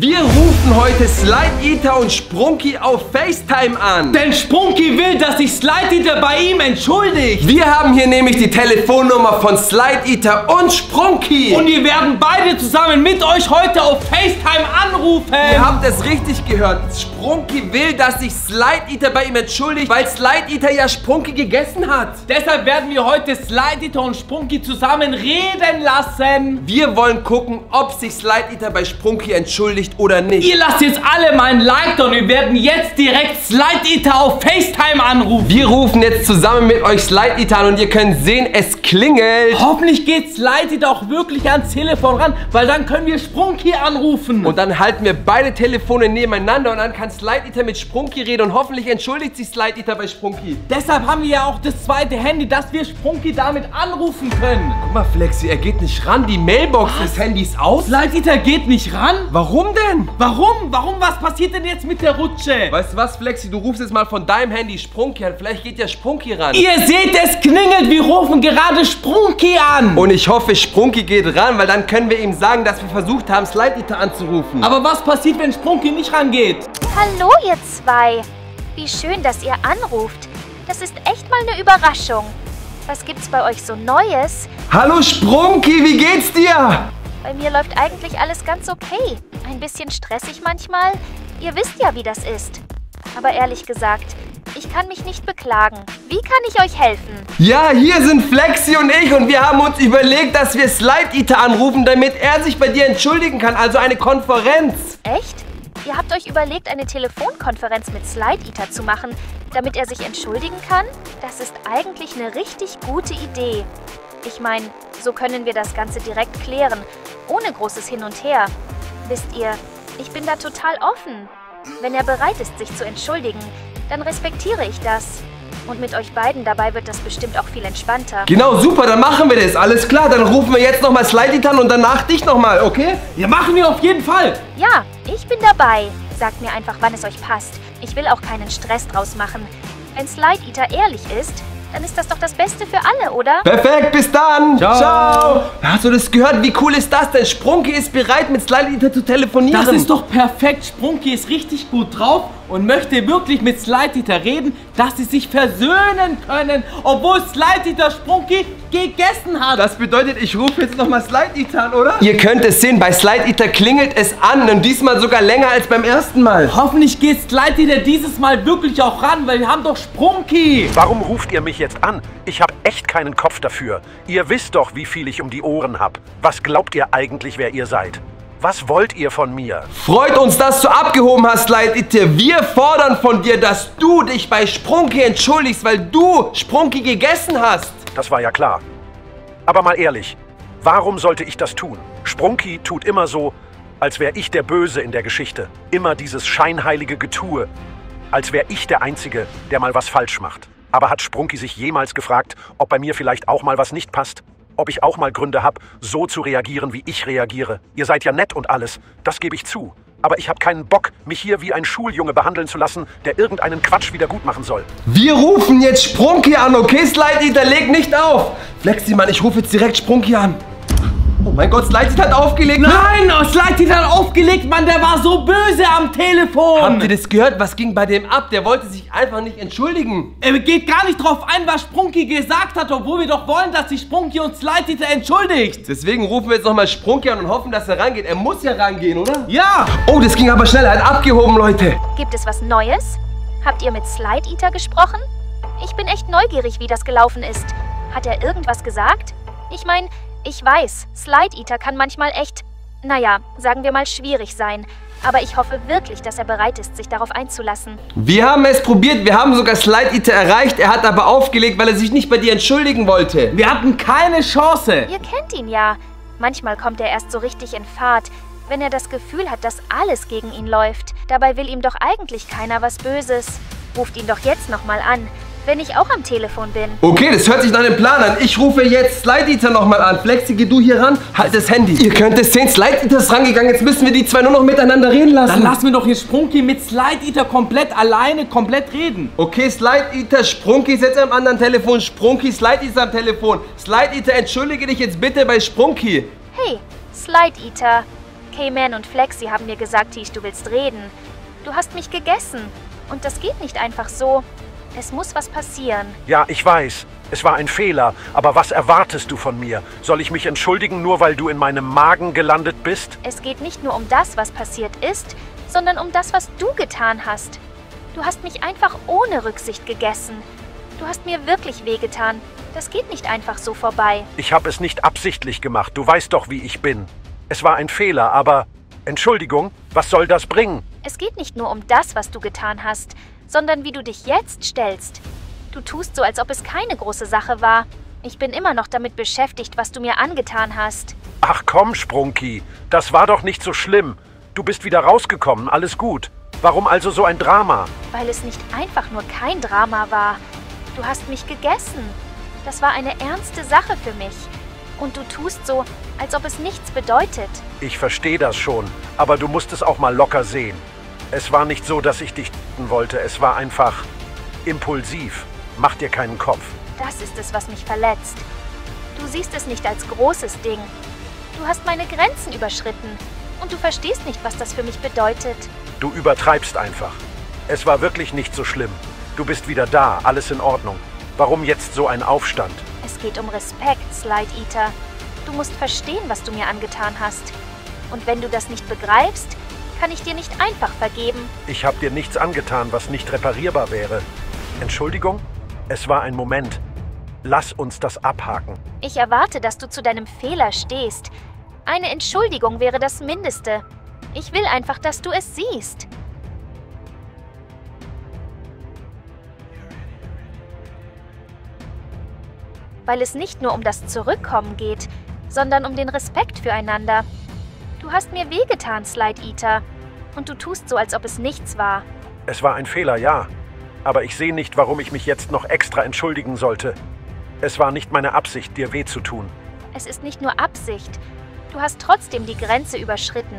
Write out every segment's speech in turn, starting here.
Wir rufen heute Slide Eater und Sprunky auf FaceTime an. Denn Sprunky will, dass sich Slide Eater bei ihm entschuldigt. Wir haben hier nämlich die Telefonnummer von Slide Eater und Sprunky. Und wir werden beide zusammen mit euch heute auf FaceTime anrufen. Ihr habt es richtig gehört. Sprunky will, dass sich Slide Eater bei ihm entschuldigt, weil Slide Eater ja Sprunky gegessen hat. Deshalb werden wir heute Slide Eater und Sprunky zusammen reden lassen. Wir wollen gucken, ob sich Slide Eater bei Sprunky entschuldigt oder nicht. Ihr lasst jetzt alle mal ein Like da und wir werden jetzt direkt Slide Eater auf FaceTime anrufen. Wir rufen jetzt zusammen mit euch Slide Eater an und ihr könnt sehen, es klingelt. Hoffentlich geht Slide Eater auch wirklich ans Telefon ran, weil dann können wir Sprunky anrufen. Und dann halten wir beide Telefone nebeneinander und dann kann Slide Eater mit Sprunky reden und hoffentlich entschuldigt sich Slide Eater bei Sprunky. Deshalb haben wir ja auch das zweite Handy, dass wir Sprunky damit anrufen können. Guck mal, Flexi, er geht nicht ran. Die Mailbox des Handys aus. Slide Eater geht nicht ran? Warum denn? Warum? Was passiert denn jetzt mit der Rutsche? Weißt du was, Flexi? Du rufst jetzt mal von deinem Handy Sprunky an. Vielleicht geht ja Sprunky ran. Ihr seht, es klingelt. Wir rufen gerade Sprunky an. Und ich hoffe, Sprunky geht ran, weil dann können wir ihm sagen, dass wir versucht haben, Slide Eater anzurufen. Aber was passiert, wenn Sprunky nicht rangeht? Hallo, ihr zwei. Wie schön, dass ihr anruft. Das ist echt mal eine Überraschung. Was gibt's bei euch so Neues? Hallo Sprunky, wie geht's dir? Bei mir läuft eigentlich alles ganz okay. Ein bisschen stressig manchmal. Ihr wisst ja, wie das ist. Aber ehrlich gesagt, ich kann mich nicht beklagen. Wie kann ich euch helfen? Ja, hier sind Flexi und ich und wir haben uns überlegt, dass wir Slide Eater anrufen, damit er sich bei dir entschuldigen kann. Also eine Konferenz. Echt? Ihr habt euch überlegt, eine Telefonkonferenz mit Slide Eater zu machen, damit er sich entschuldigen kann? Das ist eigentlich eine richtig gute Idee. Ich meine, so können wir das Ganze direkt klären, ohne großes Hin und Her. Wisst ihr, ich bin da total offen. Wenn er bereit ist, sich zu entschuldigen, dann respektiere ich das. Und mit euch beiden dabei wird das bestimmt auch viel entspannter. Genau, super, dann machen wir das. Alles klar, dann rufen wir jetzt nochmal Slide Eater an und danach dich nochmal, okay? Ja, machen wir auf jeden Fall. Ja, ich bin dabei. Sagt mir einfach, wann es euch passt. Ich will auch keinen Stress draus machen. Wenn Slide Eater ehrlich ist, dann ist das doch das Beste für alle, oder? Perfekt, bis dann. Ciao. Ciao. Hast du das gehört? Wie cool ist das denn? Sprunky ist bereit, mit Slide Eater zu telefonieren. Das ist doch perfekt. Sprunky ist richtig gut drauf und möchte wirklich mit Slide Eater reden, dass sie sich versöhnen können, obwohl Slide Eater Sprunky gegessen hat. Das bedeutet, ich rufe jetzt nochmal Slide Eater an, oder? Ihr könnt es sehen, bei Slide Eater klingelt es an und diesmal sogar länger als beim ersten Mal. Hoffentlich geht Slide Eater dieses Mal wirklich auch ran, weil wir haben doch Sprunky. Warum ruft ihr mich jetzt an? Ich habe echt keinen Kopf dafür. Ihr wisst doch, wie viel ich um die Ohren habe. Was glaubt ihr eigentlich, wer ihr seid? Was wollt ihr von mir? Freut uns, dass du abgehoben hast, Slide Eater. Wir fordern von dir, dass du dich bei Sprunky entschuldigst, weil du Sprunky gegessen hast. Das war ja klar. Aber mal ehrlich, warum sollte ich das tun? Sprunky tut immer so, als wäre ich der Böse in der Geschichte. Immer dieses scheinheilige Getue. Als wäre ich der Einzige, der mal was falsch macht. Aber hat Sprunky sich jemals gefragt, ob bei mir vielleicht auch mal was nicht passt? Ob ich auch mal Gründe habe, so zu reagieren, wie ich reagiere? Ihr seid ja nett und alles, das gebe ich zu. Aber ich habe keinen Bock, mich hier wie ein Schuljunge behandeln zu lassen, der irgendeinen Quatsch wieder gut machen soll. Wir rufen jetzt Sprunky an, okay, Slide Eater, leg nicht auf. Flexi, Mann, ich rufe jetzt direkt Sprunky an. Oh mein Gott, Slide Eater hat aufgelegt. Nein, Slide Eater hat aufgelegt, Mann, der war so böse am Telefon. Habt ihr das gehört? Was ging bei dem ab? Der wollte sich einfach nicht entschuldigen. Er geht gar nicht drauf ein, was Sprunky gesagt hat, obwohl wir doch wollen, dass sich Sprunky und Slide Eater entschuldigt. Deswegen rufen wir jetzt nochmal Sprunky an und hoffen, dass er rangeht. Er muss ja rangehen, oder? Ja. Oh, das ging aber schnell. Er hat abgehoben, Leute. Gibt es was Neues? Habt ihr mit Slide Eater gesprochen? Ich bin echt neugierig, wie das gelaufen ist. Hat er irgendwas gesagt? Ich meine, ich weiß, Slide Eater kann manchmal echt, naja, sagen wir mal schwierig sein. Aber ich hoffe wirklich, dass er bereit ist, sich darauf einzulassen. Wir haben es probiert, wir haben sogar Slide Eater erreicht. Er hat aber aufgelegt, weil er sich nicht bei dir entschuldigen wollte. Wir hatten keine Chance. Ihr kennt ihn ja. Manchmal kommt er erst so richtig in Fahrt, wenn er das Gefühl hat, dass alles gegen ihn läuft. Dabei will ihm doch eigentlich keiner was Böses. Ruft ihn doch jetzt nochmal an, wenn ich auch am Telefon bin. Okay, das hört sich nach einem Plan an. Ich rufe jetzt Slide Eater nochmal an. Flexi, geh du hier ran. Halt das Handy. Ihr könnt es sehen, Slide Eater ist rangegangen. Jetzt müssen wir die zwei nur noch miteinander reden lassen. Dann lassen wir doch hier Sprunky mit Slide Eater komplett alleine reden. Okay, Slide Eater, Sprunky ist jetzt am anderen Telefon. Sprunky, Slide Eater am Telefon. Slide Eater, entschuldige dich jetzt bitte bei Sprunky. Hey, Slide Eater. K-Man und Flexi haben mir gesagt, Tisch, du willst reden. Du hast mich gegessen. Und das geht nicht einfach so. Es muss was passieren. Ja, ich weiß. Es war ein Fehler. Aber was erwartest du von mir? Soll ich mich entschuldigen, nur weil du in meinem Magen gelandet bist? Es geht nicht nur um das, was passiert ist, sondern um das, was du getan hast. Du hast mich einfach ohne Rücksicht gegessen. Du hast mir wirklich wehgetan. Das geht nicht einfach so vorbei. Ich habe es nicht absichtlich gemacht. Du weißt doch, wie ich bin. Es war ein Fehler, aber... Entschuldigung, was soll das bringen? Es geht nicht nur um das, was du getan hast, sondern wie du dich jetzt stellst. Du tust so, als ob es keine große Sache war. Ich bin immer noch damit beschäftigt, was du mir angetan hast. Ach komm, Sprunki. Das war doch nicht so schlimm. Du bist wieder rausgekommen, alles gut. Warum also so ein Drama? Weil es nicht einfach nur kein Drama war. Du hast mich gegessen. Das war eine ernste Sache für mich. Und du tust so, als ob es nichts bedeutet. Ich verstehe das schon, aber du musst es auch mal locker sehen. Es war nicht so, dass ich dich wollte. Es war einfach impulsiv. Mach dir keinen Kopf. Das ist es, was mich verletzt. Du siehst es nicht als großes Ding. Du hast meine Grenzen überschritten. Und du verstehst nicht, was das für mich bedeutet. Du übertreibst einfach. Es war wirklich nicht so schlimm. Du bist wieder da, alles in Ordnung. Warum jetzt so ein Aufstand? Es geht um Respekt, Slide Eater. Du musst verstehen, was du mir angetan hast. Und wenn du das nicht begreifst, kann ich dir nicht einfach vergeben. Ich habe dir nichts angetan, was nicht reparierbar wäre. Entschuldigung? Es war ein Moment. Lass uns das abhaken. Ich erwarte, dass du zu deinem Fehler stehst. Eine Entschuldigung wäre das Mindeste. Ich will einfach, dass du es siehst. Weil es nicht nur um das Zurückkommen geht, sondern um den Respekt füreinander. Du hast mir wehgetan, Slide Eater. Und du tust so, als ob es nichts war. Es war ein Fehler, ja. Aber ich sehe nicht, warum ich mich jetzt noch extra entschuldigen sollte. Es war nicht meine Absicht, dir weh zu tun. Es ist nicht nur Absicht. Du hast trotzdem die Grenze überschritten.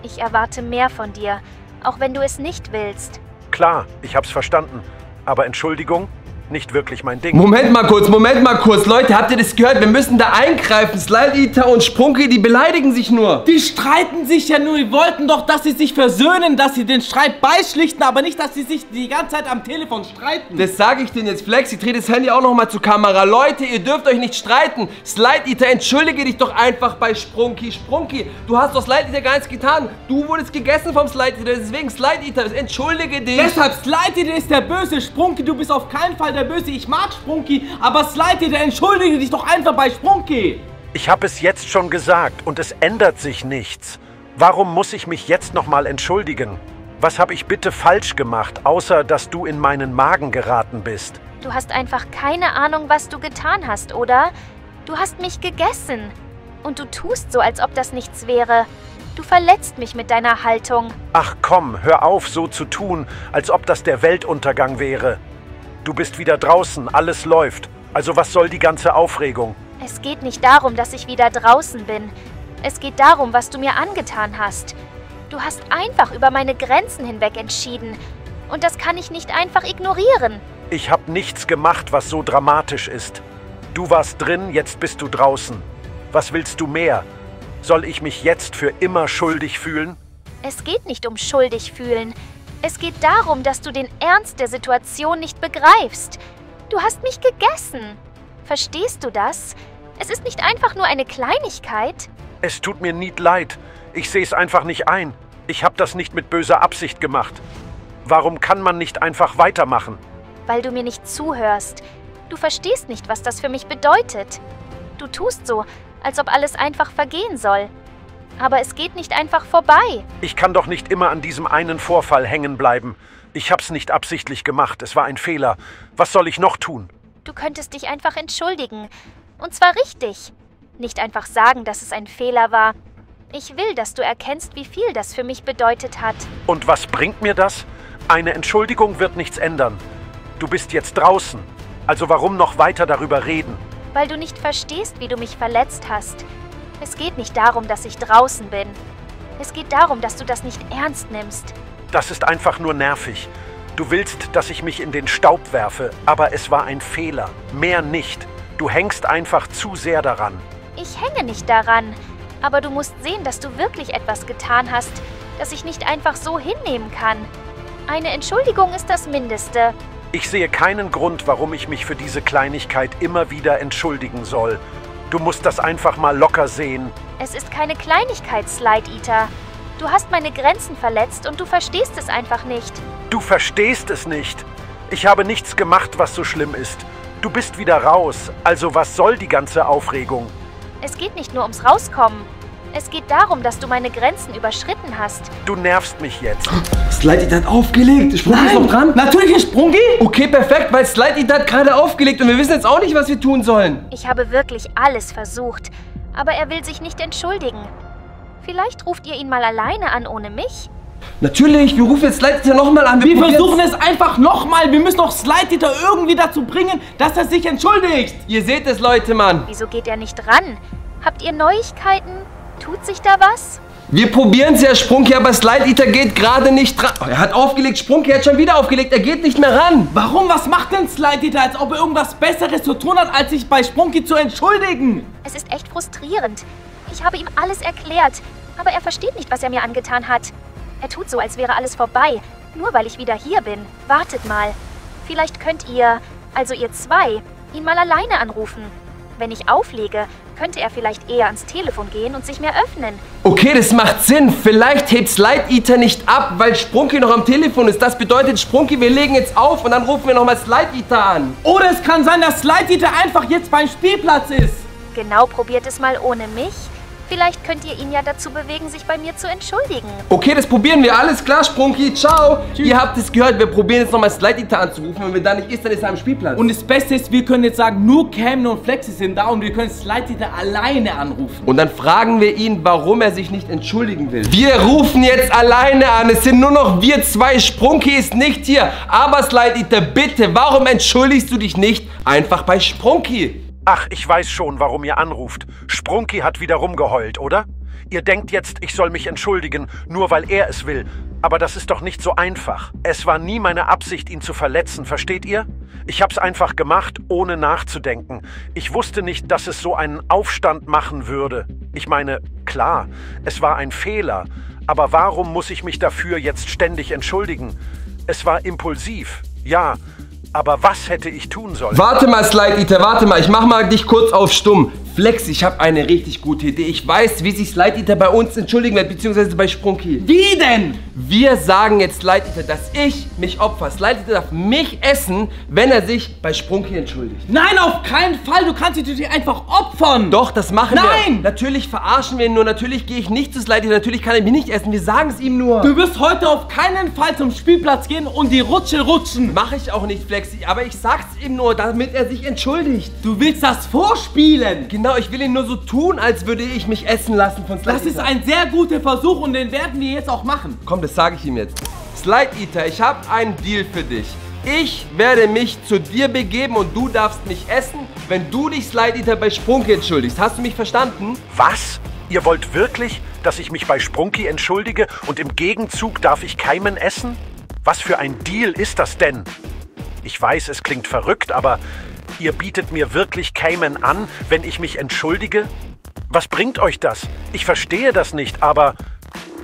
Ich erwarte mehr von dir, auch wenn du es nicht willst. Klar, ich hab's verstanden. Aber Entschuldigung, nicht wirklich mein Ding. Moment mal kurz. Leute, habt ihr das gehört? Wir müssen da eingreifen. Slide Eater und Sprunki, die beleidigen sich nur. Die streiten sich ja nur. Die wollten doch, dass sie sich versöhnen, dass sie den Streit beischlichten, aber nicht, dass sie sich die ganze Zeit am Telefon streiten. Das sage ich denen jetzt. Flexi, dreh das Handy auch nochmal zur Kamera. Leute, ihr dürft euch nicht streiten. Slide Eater, entschuldige dich doch einfach bei Sprunki. Sprunki, du hast doch Slide Eater gar nichts getan. Du wurdest gegessen vom Slide Eater. Deswegen, Slide Eater, entschuldige dich. Deshalb, Slide Eater ist der Böse. Sprunki, du bist auf keinen Fall der Böse. Ich mag Sprunki, aber Slide Eater, entschuldige dich doch einfach bei Sprunki. Ich habe es jetzt schon gesagt und es ändert sich nichts. Warum muss ich mich jetzt nochmal entschuldigen? Was habe ich bitte falsch gemacht, außer dass du in meinen Magen geraten bist? Du hast einfach keine Ahnung, was du getan hast, oder? Du hast mich gegessen. Und du tust so, als ob das nichts wäre. Du verletzt mich mit deiner Haltung. Ach komm, hör auf, so zu tun, als ob das der Weltuntergang wäre. Du bist wieder draußen, alles läuft. Also was soll die ganze Aufregung? Es geht nicht darum, dass ich wieder draußen bin. Es geht darum, was du mir angetan hast. Du hast einfach über meine Grenzen hinweg entschieden. Und das kann ich nicht einfach ignorieren. Ich habe nichts gemacht, was so dramatisch ist. Du warst drin, jetzt bist du draußen. Was willst du mehr? Soll ich mich jetzt für immer schuldig fühlen? Es geht nicht um schuldig fühlen. Es geht darum, dass du den Ernst der Situation nicht begreifst. Du hast mich gegessen. Verstehst du das? Es ist nicht einfach nur eine Kleinigkeit. Es tut mir nicht leid. Ich sehe es einfach nicht ein. Ich habe das nicht mit böser Absicht gemacht. Warum kann man nicht einfach weitermachen? Weil du mir nicht zuhörst. Du verstehst nicht, was das für mich bedeutet. Du tust so, als ob alles einfach vergehen soll. Aber es geht nicht einfach vorbei. Ich kann doch nicht immer an diesem einen Vorfall hängen bleiben. Ich hab's nicht absichtlich gemacht. Es war ein Fehler. Was soll ich noch tun? Du könntest dich einfach entschuldigen. Und zwar richtig. Nicht einfach sagen, dass es ein Fehler war. Ich will, dass du erkennst, wie viel das für mich bedeutet hat. Und was bringt mir das? Eine Entschuldigung wird nichts ändern. Du bist jetzt draußen. Also warum noch weiter darüber reden? Weil du nicht verstehst, wie du mich verletzt hast. Es geht nicht darum, dass ich draußen bin. Es geht darum, dass du das nicht ernst nimmst. Das ist einfach nur nervig. Du willst, dass ich mich in den Staub werfe, aber es war ein Fehler. Mehr nicht. Du hängst einfach zu sehr daran. Ich hänge nicht daran. Aber du musst sehen, dass du wirklich etwas getan hast, das ich nicht einfach so hinnehmen kann. Eine Entschuldigung ist das Mindeste. Ich sehe keinen Grund, warum ich mich für diese Kleinigkeit immer wieder entschuldigen soll. Du musst das einfach mal locker sehen. Es ist keine Kleinigkeit, Slide Eater. Du hast meine Grenzen verletzt und du verstehst es einfach nicht. Du verstehst es nicht. Ich habe nichts gemacht, was so schlimm ist. Du bist wieder raus, also was soll die ganze Aufregung? Es geht nicht nur ums Rauskommen. Es geht darum, dass du meine Grenzen überschritten hast. Du nervst mich jetzt. Slide Eater hat aufgelegt. Sprunky ist noch dran. Natürlich ist Sprunky. Okay, perfekt, weil Slide Eater hat gerade aufgelegt und wir wissen jetzt auch nicht, was wir tun sollen. Ich habe wirklich alles versucht, aber er will sich nicht entschuldigen. Vielleicht ruft ihr ihn mal alleine an ohne mich? Natürlich, wir rufen jetzt Slide Eater nochmal an. Wir versuchen es einfach nochmal. Wir müssen doch Slide Eater irgendwie dazu bringen, dass er sich entschuldigt. Ihr seht es, Leute, Mann. Wieso geht er nicht ran? Habt ihr Neuigkeiten? Tut sich da was? Wir probieren es ja, Sprunky, aber Slide Eater geht gerade nicht dran. Oh, er hat aufgelegt, Sprunky hat schon wieder aufgelegt. Er geht nicht mehr ran. Warum? Was macht denn Slide Eater, als ob er irgendwas Besseres zu tun hat, als sich bei Sprunky zu entschuldigen? Es ist echt frustrierend. Ich habe ihm alles erklärt, aber er versteht nicht, was er mir angetan hat. Er tut so, als wäre alles vorbei, nur weil ich wieder hier bin. Wartet mal. Vielleicht könnt ihr, also ihr zwei, ihn mal alleine anrufen. Wenn ich auflege, könnte er vielleicht eher ans Telefon gehen und sich mir öffnen. Okay, das macht Sinn. Vielleicht hebt Slide Eater nicht ab, weil Sprunky noch am Telefon ist. Das bedeutet, Sprunky, wir legen jetzt auf und dann rufen wir nochmal Slide Eater an. Oder es kann sein, dass Slide Eater einfach jetzt beim Spielplatz ist. Genau, probiert es mal ohne mich. Vielleicht könnt ihr ihn ja dazu bewegen, sich bei mir zu entschuldigen. Okay, das probieren wir. Alles klar, Sprunky. Ciao. Tschüss. Ihr habt es gehört. Wir probieren jetzt nochmal Slide Eater anzurufen. Und wenn da nicht ist, dann ist er am Spielplatz. Und das Beste ist, wir können jetzt sagen, nur Cam und Flexi sind da und wir können Slide Eater alleine anrufen. Und dann fragen wir ihn, warum er sich nicht entschuldigen will. Wir rufen jetzt alleine an. Es sind nur noch wir zwei. Sprunky ist nicht hier. Aber Slide Eater, bitte, warum entschuldigst du dich nicht einfach bei Sprunky? Ach, ich weiß schon, warum ihr anruft. Sprunky hat wieder rumgeheult, oder? Ihr denkt jetzt, ich soll mich entschuldigen, nur weil er es will. Aber das ist doch nicht so einfach. Es war nie meine Absicht, ihn zu verletzen, versteht ihr? Ich hab's einfach gemacht, ohne nachzudenken. Ich wusste nicht, dass es so einen Aufstand machen würde. Ich meine, klar, es war ein Fehler. Aber warum muss ich mich dafür jetzt ständig entschuldigen? Es war impulsiv, ja. Aber was hätte ich tun sollen? Warte mal, Slide Eater, warte mal. Ich mach mal dich kurz auf stumm. Flex, ich habe eine richtig gute Idee. Ich weiß, wie sich Slide Eater bei uns entschuldigen wird, beziehungsweise bei Sprunky. Wie denn? Wir sagen jetzt Slide Eater, dass ich mich opfer. Slide Eater darf mich essen, wenn er sich bei Sprunky entschuldigt. Nein, auf keinen Fall. Du kannst dich einfach opfern. Doch, das machen wir. Nein! Natürlich verarschen wir ihn nur. Natürlich gehe ich nicht zu Slide Eater. Natürlich kann er mich nicht essen. Wir sagen es ihm nur. Du wirst heute auf keinen Fall zum Spielplatz gehen und die Rutsche rutschen. Mache ich auch nicht, Flexi. Aber ich sag's ihm nur, damit er sich entschuldigt. Du willst das vorspielen. Genau, ich will ihn nur so tun, als würde ich mich essen lassen von Slide Eater. Das ist ein sehr guter Versuch und den werden wir jetzt auch machen. Komm, das sage ich ihm jetzt. Slide Eater, ich habe einen Deal für dich. Ich werde mich zu dir begeben und du darfst mich essen, wenn du dich, Slide Eater, bei Sprunky entschuldigst. Hast du mich verstanden? Was? Ihr wollt wirklich, dass ich mich bei Sprunky entschuldige und im Gegenzug darf ich Keimen essen? Was für ein Deal ist das denn? Ich weiß, es klingt verrückt, aber ihr bietet mir wirklich Keimen an, wenn ich mich entschuldige? Was bringt euch das? Ich verstehe das nicht, aber...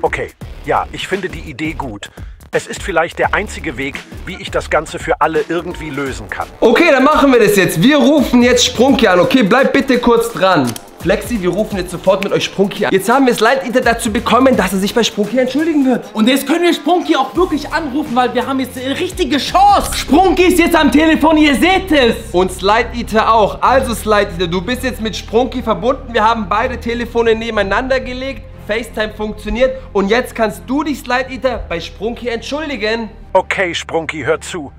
Okay, ja, ich finde die Idee gut. Es ist vielleicht der einzige Weg, wie ich das Ganze für alle irgendwie lösen kann. Okay, dann machen wir das jetzt. Wir rufen jetzt Sprunky an, okay? Bleib bitte kurz dran. Flexi, wir rufen jetzt sofort mit euch Sprunky an. Jetzt haben wir Slide Eater dazu bekommen, dass er sich bei Sprunky entschuldigen wird. Und jetzt können wir Sprunky auch wirklich anrufen, weil wir haben jetzt eine richtige Chance. Sprunky ist jetzt am Telefon, ihr seht es. Und Slide Eater auch. Also Slide Eater, du bist jetzt mit Sprunky verbunden. Wir haben beide Telefone nebeneinander gelegt. FaceTime funktioniert. Und jetzt kannst du dich, Slide Eater, bei Sprunky entschuldigen. Okay, Sprunky, hör zu.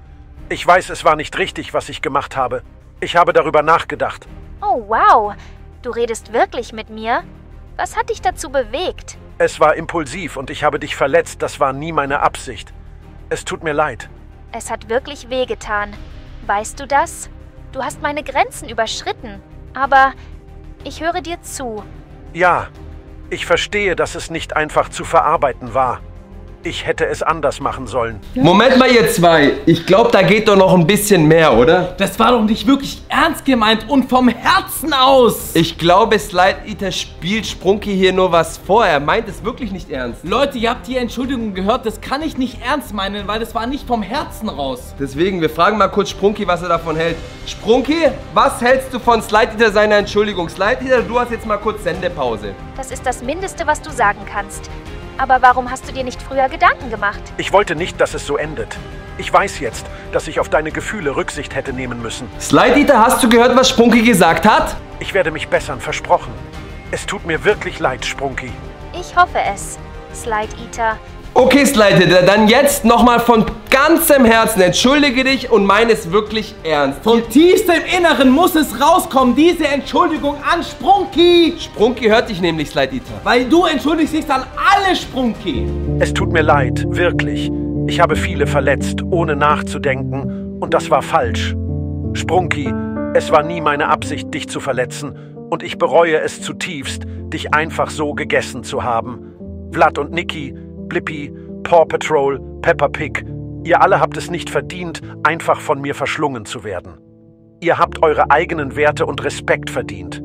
Ich weiß, es war nicht richtig, was ich gemacht habe. Ich habe darüber nachgedacht. Oh, wow. Du redest wirklich mit mir? Was hat dich dazu bewegt? Es war impulsiv und ich habe dich verletzt. Das war nie meine Absicht. Es tut mir leid. Es hat wirklich wehgetan. Weißt du das? Du hast meine Grenzen überschritten. Aber ich höre dir zu. Ja, ich verstehe, dass es nicht einfach zu verarbeiten war. Ich hätte es anders machen sollen. Moment mal, ihr zwei. Ich glaube, da geht doch noch ein bisschen mehr, oder? Das war doch nicht wirklich ernst gemeint und vom Herzen aus. Ich glaube, Slide Eater spielt Sprunky hier nur was vor. Er meint es wirklich nicht ernst. Leute, ihr habt die Entschuldigung gehört. Das kann ich nicht ernst meinen, weil das war nicht vom Herzen raus. Deswegen, wir fragen mal kurz Sprunky, was er davon hält. Sprunky, was hältst du von Slide Eater seiner Entschuldigung? Slide Eater, du hast jetzt mal kurz Sendepause. Das ist das Mindeste, was du sagen kannst. Aber warum hast du dir nicht früher Gedanken gemacht? Ich wollte nicht, dass es so endet. Ich weiß jetzt, dass ich auf deine Gefühle Rücksicht hätte nehmen müssen. Slide Eater, hast du gehört, was Sprunky gesagt hat? Ich werde mich bessern, versprochen. Es tut mir wirklich leid, Sprunky. Ich hoffe es, Slide Eater. Okay, Slide Eater, dann jetzt nochmal von ganzem Herzen. Entschuldige dich und meine es wirklich ernst. Von tiefstem Inneren muss es rauskommen, diese Entschuldigung an Sprunky. Sprunky hört dich nämlich, Slide Eater. Weil du entschuldigst dich an alle, Sprunky. Es tut mir leid, wirklich. Ich habe viele verletzt, ohne nachzudenken, und das war falsch. Sprunky, es war nie meine Absicht, dich zu verletzen, und ich bereue es zutiefst, dich einfach so gegessen zu haben. Vlad und Niki, Blippi, Paw Patrol, Peppa Pig, ihr alle habt es nicht verdient, einfach von mir verschlungen zu werden. Ihr habt eure eigenen Werte und Respekt verdient.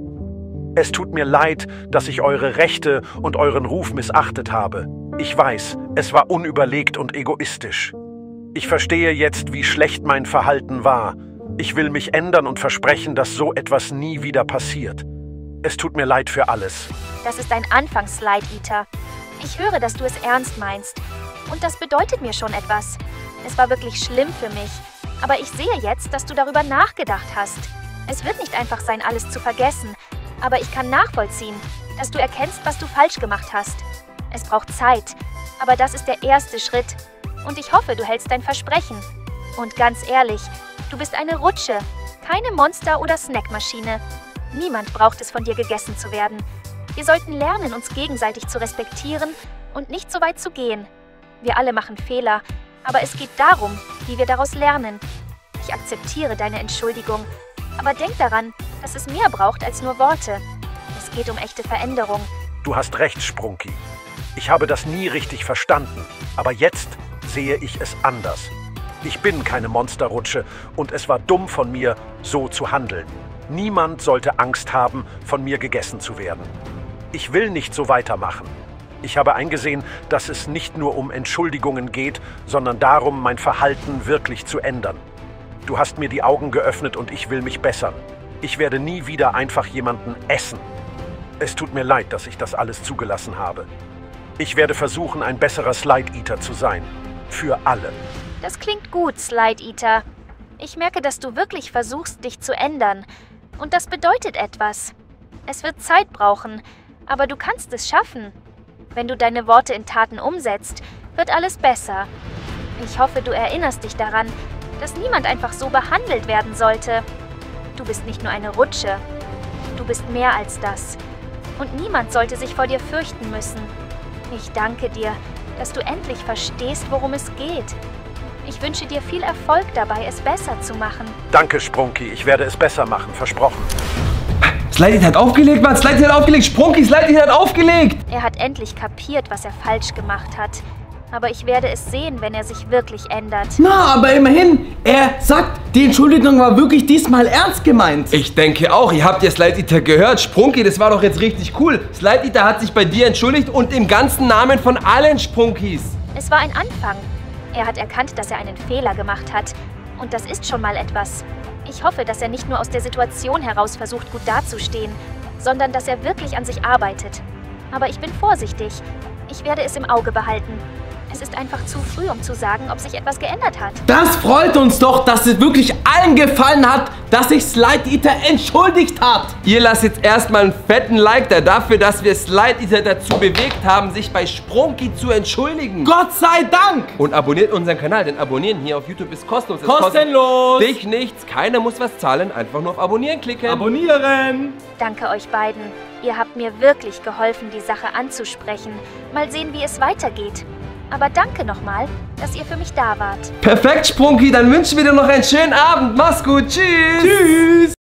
Es tut mir leid, dass ich eure Rechte und euren Ruf missachtet habe. Ich weiß, es war unüberlegt und egoistisch. Ich verstehe jetzt, wie schlecht mein Verhalten war. Ich will mich ändern und versprechen, dass so etwas nie wieder passiert. Es tut mir leid für alles. Das ist ein Anfang, Slide Eater. Ich höre, dass du es ernst meinst. Und das bedeutet mir schon etwas. Es war wirklich schlimm für mich. Aber ich sehe jetzt, dass du darüber nachgedacht hast. Es wird nicht einfach sein, alles zu vergessen. Aber ich kann nachvollziehen, dass du erkennst, was du falsch gemacht hast. Es braucht Zeit. Aber das ist der erste Schritt. Und ich hoffe, du hältst dein Versprechen. Und ganz ehrlich, du bist eine Rutsche. Keine Monster- oder Snackmaschine. Niemand braucht es, von dir gegessen zu werden. Wir sollten lernen, uns gegenseitig zu respektieren und nicht so weit zu gehen. Wir alle machen Fehler, aber es geht darum, wie wir daraus lernen. Ich akzeptiere deine Entschuldigung, aber denk daran, dass es mehr braucht als nur Worte. Es geht um echte Veränderung. Du hast recht, Sprunky. Ich habe das nie richtig verstanden, aber jetzt sehe ich es anders. Ich bin keine Monsterrutsche und es war dumm von mir, so zu handeln. Niemand sollte Angst haben, von mir gegessen zu werden. Ich will nicht so weitermachen. Ich habe eingesehen, dass es nicht nur um Entschuldigungen geht, sondern darum, mein Verhalten wirklich zu ändern. Du hast mir die Augen geöffnet und ich will mich bessern. Ich werde nie wieder einfach jemanden essen. Es tut mir leid, dass ich das alles zugelassen habe. Ich werde versuchen, ein besserer Slide Eater zu sein. Für alle. Das klingt gut, Slide Eater. Ich merke, dass du wirklich versuchst, dich zu ändern. Und das bedeutet etwas. Es wird Zeit brauchen, aber du kannst es schaffen. Wenn du deine Worte in Taten umsetzt, wird alles besser. Ich hoffe, du erinnerst dich daran, dass niemand einfach so behandelt werden sollte. Du bist nicht nur eine Rutsche. Du bist mehr als das. Und niemand sollte sich vor dir fürchten müssen. Ich danke dir, dass du endlich verstehst, worum es geht. Ich wünsche dir viel Erfolg dabei, es besser zu machen. Danke, Sprunky. Ich werde es besser machen. Versprochen. Slide Eater hat aufgelegt, Mann. Slide Eater hat aufgelegt. Sprunky, Slide Eater hat aufgelegt. Er hat endlich kapiert, was er falsch gemacht hat. Aber ich werde es sehen, wenn er sich wirklich ändert. Na, aber immerhin, er sagt, die Entschuldigung war wirklich diesmal ernst gemeint. Ich denke auch. Ihr habt ja Slide Eater gehört. Sprunky, das war doch jetzt richtig cool. Slide Eater hat sich bei dir entschuldigt und im ganzen Namen von allen Sprunkys. Es war ein Anfang. Er hat erkannt, dass er einen Fehler gemacht hat. Und das ist schon mal etwas. Ich hoffe, dass er nicht nur aus der Situation heraus versucht, gut dazustehen, sondern dass er wirklich an sich arbeitet. Aber ich bin vorsichtig. Ich werde es im Auge behalten. Es ist einfach zu früh, um zu sagen, ob sich etwas geändert hat. Das freut uns doch, dass es wirklich allen gefallen hat, dass sich Slide Eater entschuldigt hat. Ihr lasst jetzt erstmal einen fetten Like da dafür, dass wir Slide Eater dazu bewegt haben, sich bei Sprunky zu entschuldigen. Gott sei Dank! Und abonniert unseren Kanal, denn abonnieren hier auf YouTube ist kostenlos. Es Kostenlos! kostet dich nichts, keiner muss was zahlen, einfach nur auf Abonnieren klicken. Abonnieren! Danke euch beiden. Ihr habt mir wirklich geholfen, die Sache anzusprechen. Mal sehen, wie es weitergeht. Aber danke nochmal, dass ihr für mich da wart. Perfekt, Sprunky, dann wünschen wir dir noch einen schönen Abend. Mach's gut, tschüss! Tschüss!